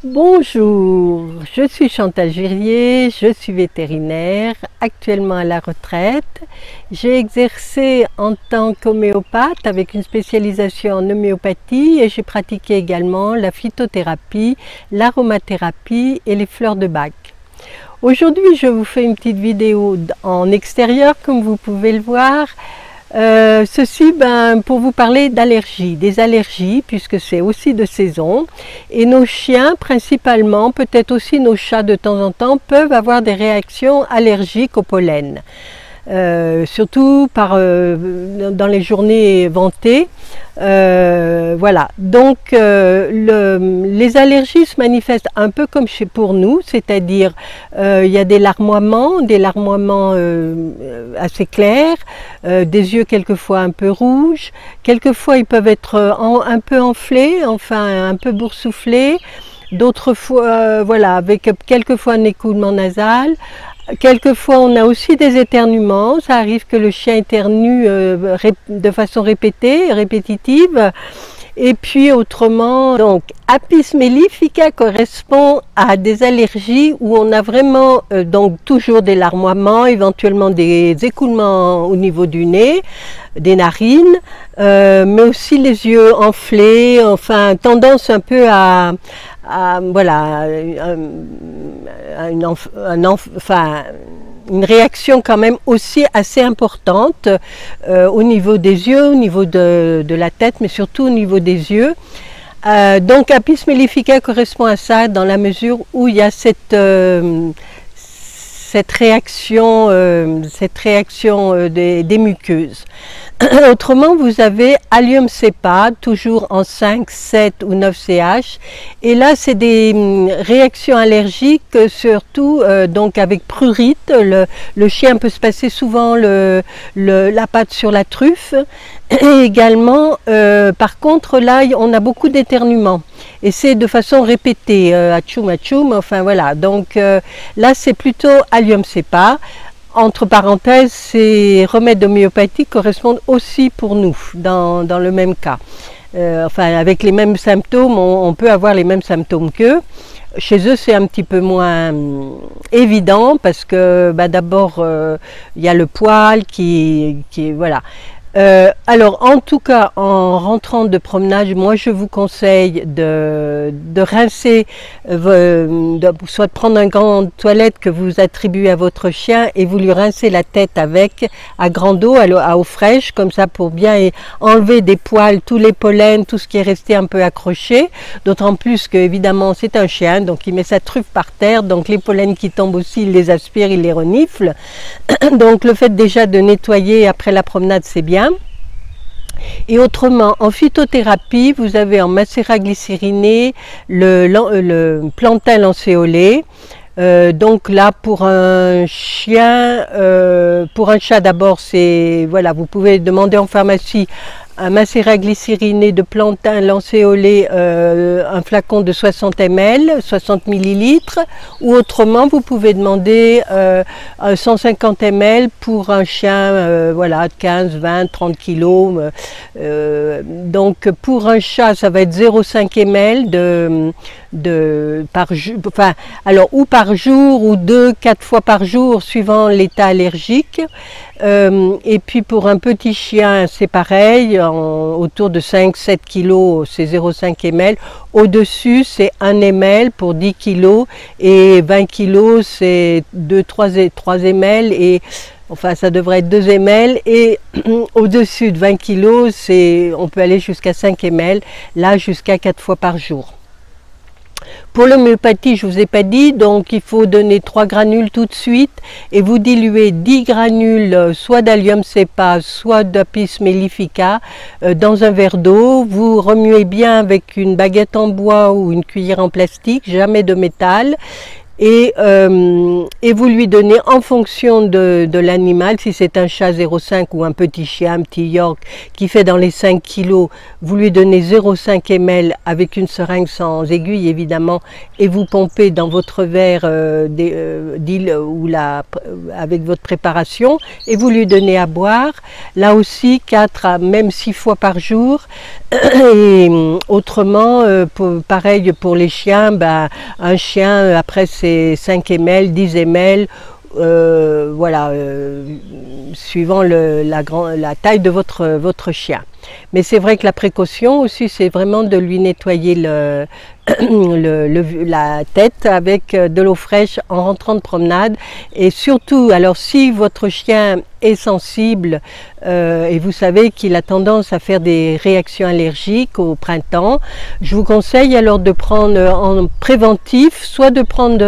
Bonjour, je suis Chantal Girier, je suis vétérinaire, actuellement à la retraite. J'ai exercé en tant qu'homéopathe avec une spécialisation en homéopathie et j'ai pratiqué également la phytothérapie, l'aromathérapie et les fleurs de Bach. Aujourd'hui, je vous fais une petite vidéo en extérieur comme vous pouvez le voir. Ceci pour vous parler d'allergies, des allergies puisque c'est aussi de saison et nos chiens principalement, peut-être aussi nos chats de temps en temps peuvent avoir des réactions allergiques au pollen. Surtout dans les journées ventées. Voilà, donc les allergies se manifestent un peu comme pour nous, c'est-à-dire il y a des larmoiements assez clairs, des yeux quelquefois un peu rouges, quelquefois ils peuvent être un peu enflés, enfin un peu boursouflés, d'autres fois voilà, avec quelquefois un écoulement nasal. Quelquefois, on a aussi des éternuements. Ça arrive que le chien éternue de façon répétitive. Et puis autrement, donc Apis mellifica correspond à des allergies où on a vraiment donc toujours des larmoiements, éventuellement des écoulements au niveau du nez, des narines, mais aussi les yeux enflés, enfin tendance un peu voilà, une réaction quand même aussi assez importante au niveau des yeux, au niveau de la tête, mais surtout au niveau des yeux. Donc Apis mellifica correspond à ça dans la mesure où il y a cette réaction des muqueuses. Autrement, vous avez Allium cepa, toujours en 5, 7 ou 9 CH. Et là, c'est des réactions allergiques, surtout donc avec prurite. Le chien peut se passer souvent la patte sur la truffe. Et également, par contre, là, on a beaucoup d'éternuements. Et c'est de façon répétée, atchoum, atchoum, enfin voilà. Donc là, c'est plutôt Allium cepa. Entre parenthèses, ces remèdes homéopathiques correspondent aussi pour nous, dans le même cas. Enfin, avec les mêmes symptômes, on peut avoir les mêmes symptômes qu'eux. Chez eux, c'est un petit peu moins évident parce que d'abord, il y a le poil qui voilà. Alors, en tout cas, en rentrant de promenade, moi je vous conseille de rincer, soit de prendre un gant de toilette que vous attribuez à votre chien et vous lui rincez la tête avec, à grande eau, à eau fraîche, comme ça pour bien enlever des poils, tous les pollens, tout ce qui est resté un peu accroché. D'autant plus que, évidemment, c'est un chien, donc il met sa truffe par terre, donc les pollens qui tombent aussi, il les aspire, il les renifle. Donc le fait déjà de nettoyer après la promenade, c'est bien. Et autrement, en phytothérapie, vous avez en macérat glycériné le plantain lancéolé. Donc là, pour un chien, pour un chat d'abord, c'est voilà, vous pouvez demander en pharmacie un macérat glycériné de plantain lancéolé, un flacon de 60 ml, 60 ml, ou autrement vous pouvez demander 150 ml pour un chien voilà, de 15, 20, 30 kg. Donc pour un chat, ça va être 0,5 ml par jour, enfin, alors ou par jour ou 2-4 fois par jour suivant l'état allergique. Et puis pour un petit chien, c'est pareil, autour de 5-7 kg, c'est 0,5 ml. Au-dessus, c'est 1 ml pour 10 kg et 20 kg, c'est 3 ml. Et enfin, ça devrait être 2 ml. Et au-dessus de 20 kg, on peut aller jusqu'à 5 ml, là jusqu'à 4 fois par jour. Pour l'homéopathie, je ne vous ai pas dit, donc il faut donner 3 granules tout de suite et vous diluez 10 granules soit d'Allium cepa, soit d'Apis mellifica dans un verre d'eau. Vous remuez bien avec une baguette en bois ou une cuillère en plastique, jamais de métal. et vous lui donnez en fonction de l'animal, si c'est un chat 0,5 ou un petit chien, un petit York qui fait dans les 5 kilos, vous lui donnez 0,5 ml avec une seringue sans aiguille évidemment, et vous pompez dans votre verre d'île ou avec votre préparation, et vous lui donnez à boire, là aussi 4 à même 6 fois par jour. Et autrement, pareil pour les chiens, ben, un chien après c'est 5 ml, 10 ml, voilà, suivant la taille de votre chien. Mais c'est vrai que la précaution aussi, c'est vraiment de lui nettoyer la tête avec de l'eau fraîche en rentrant de promenade. Et surtout, alors si votre chien est sensible et vous savez qu'il a tendance à faire des réactions allergiques au printemps, je vous conseille alors de prendre en préventif, soit de prendre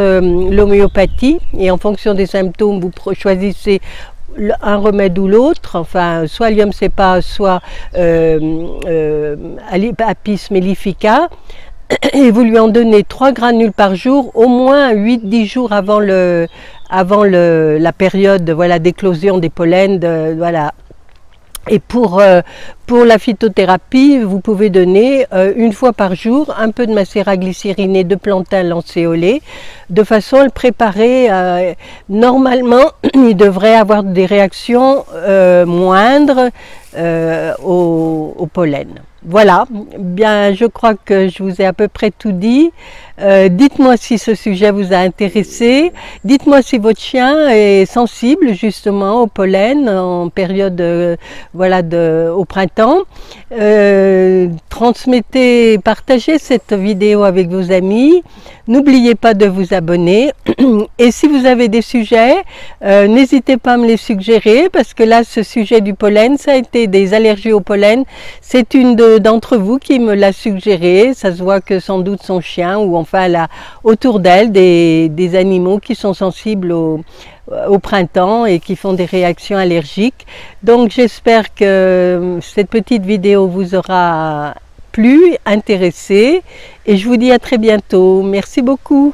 l'homéopathie, et en fonction des symptômes, vous choisissez un remède ou l'autre, enfin soit Allium cepa, soit Apis mellifica, et vous lui en donnez 3 granules par jour, au moins 8-10 jours avant la période, voilà, d'éclosion des pollens, voilà. Et pour la phytothérapie, vous pouvez donner une fois par jour un peu de macérat glycériné de plantain lancéolé, de façon à le préparer. Normalement, il devrait avoir des réactions moindres au pollen. Voilà, bien, je crois que je vous ai à peu près tout dit. Dites-moi si ce sujet vous a intéressé. Dites-moi si votre chien est sensible justement au pollen en période voilà, au printemps. Transmettez, partagez cette vidéo avec vos amis. N'oubliez pas de vous abonner. Et si vous avez des sujets, n'hésitez pas à me les suggérer, parce que là, ce sujet du pollen, ça a été des allergies au pollen. C'est une d'entre vous qui me l'a suggéré. Ça se voit que sans doute son chien, ou enfin elle a autour d'elle des animaux qui sont sensibles au printemps et qui font des réactions allergiques. Donc j'espère que cette petite vidéo vous aura plu, intéressé, et je vous dis à très bientôt. Merci beaucoup.